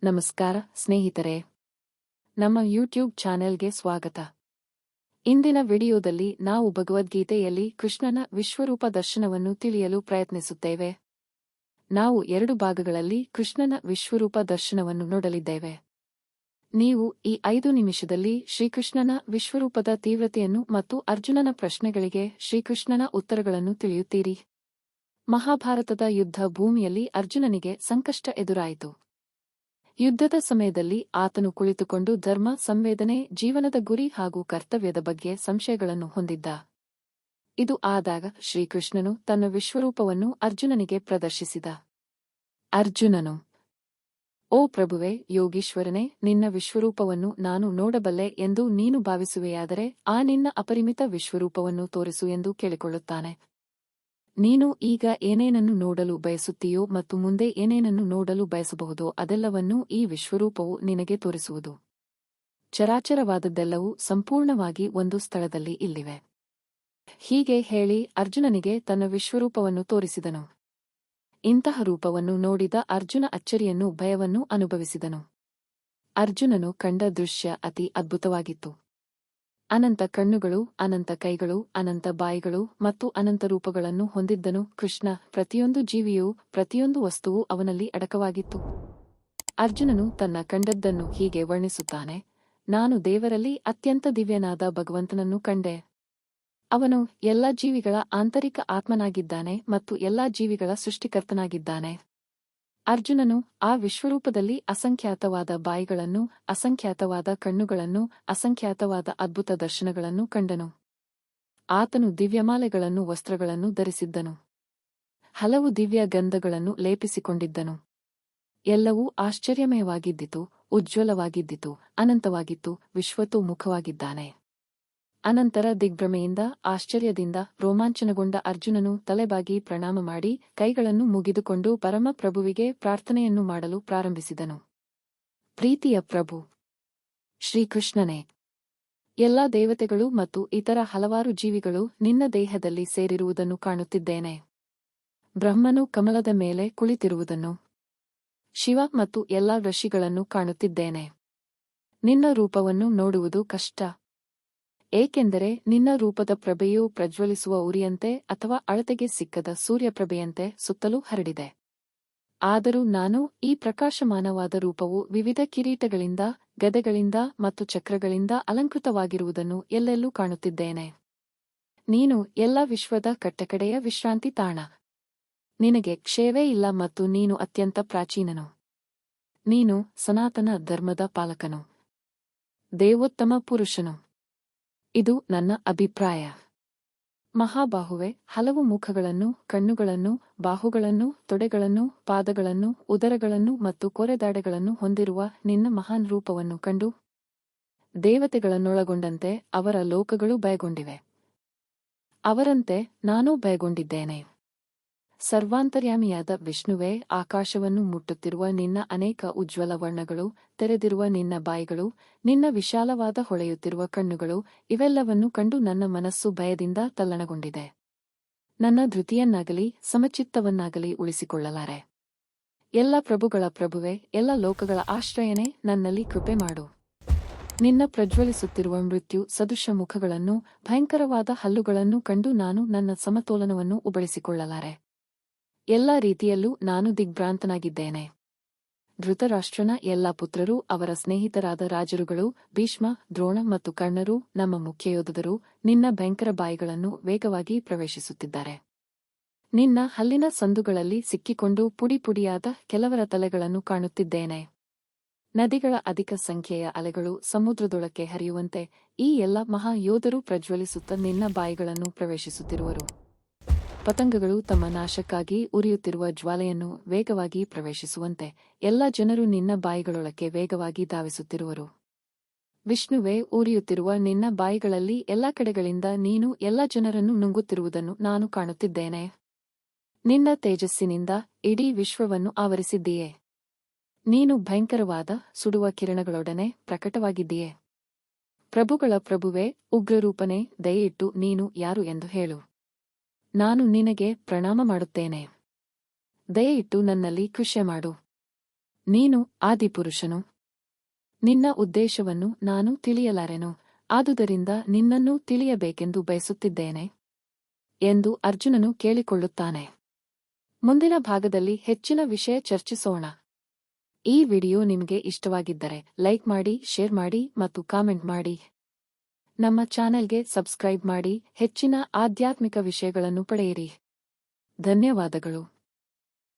ನಮಸ್ಕಾರ ಸ್ನೇಹಿತರೆ, ನಮ್ಮ ಯೂಟ್ಯೂಬ್ ಚಾನೆಲ್ಗೆ ಸ್ವಾಗತ. ಇಂದಿನ ವಿಡಿಯೋದಲ್ಲಿ ನಾವು ಭಗವದ್ಗೀತೆಯಲ್ಲಿ ಕೃಷ್ಣನ ವಿಶ್ವರೂಪ ದರ್ಶನವನ್ನು ತಿಳಿಯಲು ಪ್ರಯತ್ನಿಸುತ್ತೇವೆ. ನಾವು 2 ಭಾಗಗಳಲ್ಲಿ ಕೃಷ್ಣನ ವಿಶ್ವರೂಪ ದರ್ಶನವನ್ನು ನೋಡಲಿದ್ದೇವೆ. ನೀವು ಈ 5 ನಿಮಿಷದಲ್ಲಿ ಶ್ರೀಕೃಷ್ಣನ ವಿಶ್ವರೂಪದ ತೀವ್ರತೆಯನ್ನು ಮತ್ತು ಅರ್ಜುನನ ಪ್ರಶ್ನೆಗಳಿಗೆ ಶ್ರೀಕೃಷ್ಣನ ಉತ್ತರಗಳನ್ನು ತಿಳಿಯುತ್ತೀರಿ. ಮಹಾಭಾರತದ ಯುದ್ಧ ಭೂಮಿಯಲ್ಲಿ ಅರ್ಜುನನಿಗೆ ಸಂಕಷ್ಟ ಎದುರಾಯಿತು. ಯುದ್ಧದ ಸಮಯದಲ್ಲಿ ಆತನು ಕುಳಿತುಕೊಂಡು ಧರ್ಮ, ಸಂವೇದನೆ, ಜೀವನದ ಗುರಿ ಹಾಗೂ ಕರ್ತವ್ಯದ ಬಗ್ಗೆ ಸಂಶಯಗಳನ್ನು ಹೊಂದಿದ್ದ. ಇದು ಆದಾಗ ಶ್ರೀಕೃಷ್ಣನು ತನ್ನ ವಿಶ್ವರೂಪವನ್ನು ಅರ್ಜುನನಿಗೆ ಪ್ರದರ್ಶಿಸಿದ. ಅರ್ಜುನನು, ಓ ಪ್ರಭುವೇ, ಯೋಗೀಶ್ವರನೇ, ನಿನ್ನ ವಿಶ್ವರೂಪವನ್ನು ನಾನು ನೋಡಬಲ್ಲೆ ಎಂದು ನೀನು ಭಾವಿಸುವೆಯಾದರೆ ಆ ನಿನ್ನ ಅಪರಿಮಿತ ವಿಶ್ವರೂಪವನ್ನು ತೋರಿಸು ಎಂದು ಕೇಳಿಕೊಳ್ಳುತ್ತಾನೆ. ನೀನು ಈಗ ಏನೇನನ್ನು ನೋಡಲು ಬಯಸುತ್ತೀಯೋ ಮತ್ತು ಮುಂದೆ ಏನೇನನ್ನು ನೋಡಲು ಬಯಸಬಹುದೋ ಅದೆಲ್ಲವನ್ನೂ ಈ ವಿಶ್ವರೂಪವು ನಿನಗೆ ತೋರಿಸುವುದು. ಚರಾಚರವಾದದ್ದೆಲ್ಲವೂ ಸಂಪೂರ್ಣವಾಗಿ ಒಂದು ಸ್ಥಳದಲ್ಲಿ ಇಲ್ಲಿವೆ. ಹೀಗೆ ಹೇಳಿ ಅರ್ಜುನನಿಗೆ ತನ್ನ ವಿಶ್ವರೂಪವನ್ನು ತೋರಿಸಿದನು. ಇಂತಹ ರೂಪವನ್ನು ನೋಡಿದ ಅರ್ಜುನ ಅಚ್ಚರಿಯನ್ನೂ ಭಯವನ್ನೂ ಅನುಭವಿಸಿದನು. ಅರ್ಜುನನು ಕಂಡ ದೃಶ್ಯ ಅತಿ ಅದ್ಭುತವಾಗಿತ್ತು. ಅನಂತ ಕಣ್ಣುಗಳು, ಅನಂತ ಕೈಗಳು, ಅನಂತ ಬಾಯಿಗಳು ಮತ್ತು ಅನಂತ ರೂಪಗಳನ್ನು ಹೊಂದಿದ್ದನು. ಕೃಷ್ಣ ಪ್ರತಿಯೊಂದು ಜೀವಿಯೂ, ಪ್ರತಿಯೊಂದು ವಸ್ತುವೂ ಅವನಲ್ಲಿ ಅಡಕವಾಗಿತ್ತು. ಅರ್ಜುನನು ತನ್ನ ಕಂಡದ್ದನ್ನು ಹೀಗೆ ವರ್ಣಿಸುತ್ತಾನೆ: ನಾನು ದೇವರಲ್ಲಿ ಅತ್ಯಂತ ದಿವ್ಯನಾದ ಭಗವಂತನನ್ನು ಕಂಡೆ. ಅವನು ಎಲ್ಲಾ ಜೀವಿಗಳ ಆಂತರಿಕ ಆತ್ಮನಾಗಿದ್ದಾನೆ ಮತ್ತು ಎಲ್ಲಾ ಜೀವಿಗಳ ಸೃಷ್ಟಿಕರ್ತನಾಗಿದ್ದಾನೆ. ಅರ್ಜುನನು ಆ ವಿಶ್ವರೂಪದಲ್ಲಿ ಅಸಂಖ್ಯಾತವಾದ ಬಾಯಿಗಳನ್ನು, ಅಸಂಖ್ಯಾತವಾದ ಕಣ್ಣುಗಳನ್ನು, ಅಸಂಖ್ಯಾತವಾದ ಅದ್ಭುತ ದರ್ಶನಗಳನ್ನು ಕಂಡನು. ಆತನು ದಿವ್ಯಮಾಲೆಗಳನ್ನು, ವಸ್ತ್ರಗಳನ್ನು ಧರಿಸಿದ್ದನು. ಹಲವು ದಿವ್ಯ ಗಂಧಗಳನ್ನು ಲೇಪಿಸಿಕೊಂಡಿದ್ದನು. ಎಲ್ಲವೂ ಆಶ್ಚರ್ಯಮಯವಾಗಿದ್ದಿತು, ಉಜ್ವಲವಾಗಿದ್ದಿತು, ಅನಂತವಾಗಿತ್ತು. ವಿಶ್ವತೋಮುಖವಾಗಿದ್ದಾನೆ. ಅನಂತರ ದಿಗ್ಭ್ರಮೆಯಿಂದ, ಆಶ್ಚರ್ಯದಿಂದ ರೋಮಾಂಚನಗೊಂಡ ಅರ್ಜುನನು ತಲೆಬಾಗಿ ಪ್ರಣಾಮ ಮಾಡಿ ಕೈಗಳನ್ನು ಮುಗಿದುಕೊಂಡು ಪರಮ ಪ್ರಭುವಿಗೆ ಪ್ರಾರ್ಥನೆಯನ್ನು ಮಾಡಲು ಪ್ರಾರಂಭಿಸಿದನು. ಪ್ರೀತಿಯ ಪ್ರಭು ಶ್ರೀಕೃಷ್ಣನೇ, ಎಲ್ಲಾ ದೇವತೆಗಳು ಮತ್ತು ಇತರ ಹಲವಾರು ಜೀವಿಗಳು ನಿನ್ನ ದೇಹದಲ್ಲಿ ಸೇರಿರುವುದನ್ನು ಕಾಣುತ್ತಿದ್ದೇನೆ. ಬ್ರಹ್ಮನು ಕಮಲದ ಮೇಲೆ ಕುಳಿತಿರುವುದನ್ನು, ಶಿವ ಮತ್ತು ಎಲ್ಲಾ ಋಷಿಗಳನ್ನು ಕಾಣುತ್ತಿದ್ದೇನೆ. ನಿನ್ನ ರೂಪವನ್ನು ನೋಡುವುದು ಕಷ್ಟ, ಏಕೆಂದರೆ ನಿನ್ನ ರೂಪದ ಪ್ರಭೆಯು ಪ್ರಜ್ವಲಿಸುವ ಉರಿಯಂತೆ ಅಥವಾ ಅಳತೆಗೆ ಸಿಕ್ಕದ ಸೂರ್ಯಪ್ರಭೆಯಂತೆ ಸುತ್ತಲೂ ಹರಡಿದೆ. ಆದರೂ ನಾನು ಈ ಪ್ರಕಾಶಮಾನವಾದ ರೂಪವು ವಿವಿಧ ಕಿರೀಟಗಳಿಂದ, ಗದೆಗಳಿಂದ ಮತ್ತು ಚಕ್ರಗಳಿಂದ ಅಲಂಕೃತವಾಗಿರುವುದನ್ನು ಎಲ್ಲೆಲ್ಲೂ ಕಾಣುತ್ತಿದ್ದೇನೆ. ನೀನು ಎಲ್ಲ ವಿಶ್ವದ ಕಟ್ಟಕಡೆಯ ವಿಶ್ರಾಂತಿ ತಾಣ. ನಿನಗೆ ಕ್ಷಯವೇ ಇಲ್ಲ ಮತ್ತು ನೀನು ಅತ್ಯಂತ ಪ್ರಾಚೀನನು. ನೀನು ಸನಾತನ ಧರ್ಮದ ಪಾಲಕನು, ದೇವೋತ್ತಮ ಪುರುಷನು. ಇದು ನನ್ನ ಅಭಿಪ್ರಾಯ. ಮಹಾಬಾಹುವೆ, ಹಲವು ಮುಖಗಳನ್ನು, ಕಣ್ಣುಗಳನ್ನು, ಬಾಹುಗಳನ್ನು, ತೊಡೆಗಳನ್ನು, ಪಾದಗಳನ್ನು, ಉದರಗಳನ್ನು ಮತ್ತು ಕೊರೆದಾಡೆಗಳನ್ನು ಹೊಂದಿರುವ ನಿನ್ನ ಮಹಾನ್ ರೂಪವನ್ನು ಕಂಡು ದೇವತೆಗಳನ್ನೊಳಗೊಂಡಂತೆ ಅವರ ಲೋಕಗಳು ಭಯಗೊಂಡಿವೆ. ಅವರಂತೆ ನಾನೂ ಭಯಗೊಂಡಿದ್ದೇನೆ. ಸರ್ವಾಂತರ್ಯಾಮಿಯಾದ ವಿಷ್ಣುವೇ, ಆಕಾಶವನ್ನು ಮುಟ್ಟುತ್ತಿರುವ ನಿನ್ನ ಅನೇಕ ಉಜ್ವಲ ವರ್ಣಗಳು, ತೆರೆದಿರುವ ನಿನ್ನ ಬಾಯಿಗಳು, ನಿನ್ನ ವಿಶಾಲವಾದ ಹೊಳೆಯುತ್ತಿರುವ ಕಣ್ಣುಗಳು, ಇವೆಲ್ಲವನ್ನೂ ಕಂಡು ನನ್ನ ಮನಸ್ಸು ಭಯದಿಂದ ತಲ್ಲಣಗೊಂಡಿದೆ. ನನ್ನ ಧೃತಿಯನ್ನಾಗಲಿ ಸಮಚಿತ್ತವನ್ನಾಗಲಿ ಉಳಿಸಿಕೊಳ್ಳಲಾರೆ. ಎಲ್ಲ ಪ್ರಭುಗಳ ಪ್ರಭುವೆ, ಎಲ್ಲ ಲೋಕಗಳ ಆಶ್ರಯನೇ, ನನ್ನಲ್ಲಿ ಕೃಪೆ ಮಾಡು. ನಿನ್ನ ಪ್ರಜ್ವಲಿಸುತ್ತಿರುವ ಮೃತ್ಯು ಸದೃಶ ಮುಖಗಳನ್ನು, ಭಯಂಕರವಾದ ಹಲ್ಲುಗಳನ್ನು ಕಂಡು ನಾನು ನನ್ನ ಸಮತೋಲನವನ್ನು ಉಬಳಿಸಿಕೊಳ್ಳಲಾರೆ. ಎಲ್ಲ ರೀತಿಯಲ್ಲೂ ನಾನು ದಿಗ್ಭ್ರಾಂತನಾಗಿದ್ದೇನೆ. ಧೃತರಾಷ್ಟ್ರನ ಎಲ್ಲಾ ಪುತ್ರರು, ಅವರ ಸ್ನೇಹಿತರಾದ ರಾಜರುಗಳು, ಭೀಷ್ಮ, ದ್ರೋಣ ಮತ್ತು ಕರ್ಣರು, ನಮ್ಮ ಮುಖ್ಯ ಯೋಧರು ನಿನ್ನ ಭಯಂಕರ ಬಾಯಿಗಳನ್ನು ವೇಗವಾಗಿ ಪ್ರವೇಶಿಸುತ್ತಿದ್ದಾರೆ. ನಿನ್ನ ಹಲ್ಲಿನ ಸಂದುಗಳಲ್ಲಿ ಸಿಕ್ಕಿಕೊಂಡು ಪುಡಿ ಪುಡಿಯಾದ ಕೆಲವರ ತಲೆಗಳನ್ನು ಕಾಣುತ್ತಿದ್ದೇನೆ. ನದಿಗಳ ಅಧಿಕ ಸಂಖ್ಯೆಯ ಅಲೆಗಳು ಸಮುದ್ರದೊಳಕ್ಕೆ ಹರಿಯುವಂತೆ ಈ ಎಲ್ಲ ಮಹಾ ಯೋಧರು ಪ್ರಜ್ವಲಿಸುತ್ತ ನಿನ್ನ ಬಾಯಿಗಳನ್ನು ಪ್ರವೇಶಿಸುತ್ತಿರುವರು. ಪತಂಗಗಳು ತಮ್ಮ ನಾಶಕ್ಕಾಗಿ ಉರಿಯುತ್ತಿರುವ ಜ್ವಾಲೆಯನ್ನು ವೇಗವಾಗಿ ಪ್ರವೇಶಿಸುವಂತೆ ಎಲ್ಲ ಜನರು ನಿನ್ನ ಬಾಯಿಗಳೊಳಕ್ಕೆ ವೇಗವಾಗಿ ಧಾವಿಸುತ್ತಿರುವರು. ವಿಷ್ಣುವೇ, ಉರಿಯುತ್ತಿರುವ ನಿನ್ನ ಬಾಯಿಗಳಲ್ಲಿ ಎಲ್ಲ ಕಡೆಗಳಿಂದ ನೀನು ಎಲ್ಲ ಜನರನ್ನು ನುಂಗುತ್ತಿರುವುದನ್ನು ನಾನು ಕಾಣುತ್ತಿದ್ದೇನೆ. ನಿನ್ನ ತೇಜಸ್ಸಿನಿಂದ ಇಡೀ ವಿಶ್ವವನ್ನು ಆವರಿಸಿದ್ದೀಯೆ. ನೀನು ಭಯಂಕರವಾದ ಸುಡುವ ಕಿರಣಗಳೊಡನೆ ಪ್ರಕಟವಾಗಿದ್ದೀಯೆ. ಪ್ರಭುಗಳ ಪ್ರಭುವೇ, ಉಗ್ರರೂಪನೇ, ದಯೆಯಿಟ್ಟು ನೀನು ಯಾರು ಎಂದು ಹೇಳು. ನಾನು ನಿನಗೆ ಪ್ರಣಾಮ ಮಾಡುತ್ತೇನೆ. ದಯೆಯಿಟ್ಟು ನನ್ನಲ್ಲಿ ಕೃಷೆ ಮಾಡು. ನೀನು ಆದಿಪುರುಷನು. ನಿನ್ನ ಉದ್ದೇಶವನ್ನು ನಾನು ತಿಳಿಯಲಾರೆನು, ಆದುದರಿಂದ ನಿನ್ನನ್ನೂ ತಿಳಿಯಬೇಕೆಂದು ಬಯಸುತ್ತಿದ್ದೇನೆ ಎಂದು ಅರ್ಜುನನು ಕೇಳಿಕೊಳ್ಳುತ್ತಾನೆ. ಮುಂದಿನ ಭಾಗದಲ್ಲಿ ಹೆಚ್ಚಿನ ವಿಷಯ ಚರ್ಚಿಸೋಣ. ಈ ವಿಡಿಯೋ ನಿಮಗೆ ಇಷ್ಟವಾಗಿದ್ದರೆ ಲೈಕ್ ಮಾಡಿ, ಶೇರ್ ಮಾಡಿ ಮತ್ತು ಕಾಮೆಂಟ್ ಮಾಡಿ. ನಮ್ಮ ಚಾನೆಲ್ಗೆ ಸಬ್ಸ್ಕ್ರೈಬ್ ಮಾಡಿ ಹೆಚ್ಚಿನ ಆಧ್ಯಾತ್ಮಿಕ ವಿಷಯಗಳನ್ನು ಪಡೆಯಿರಿ. ಧನ್ಯವಾದಗಳು.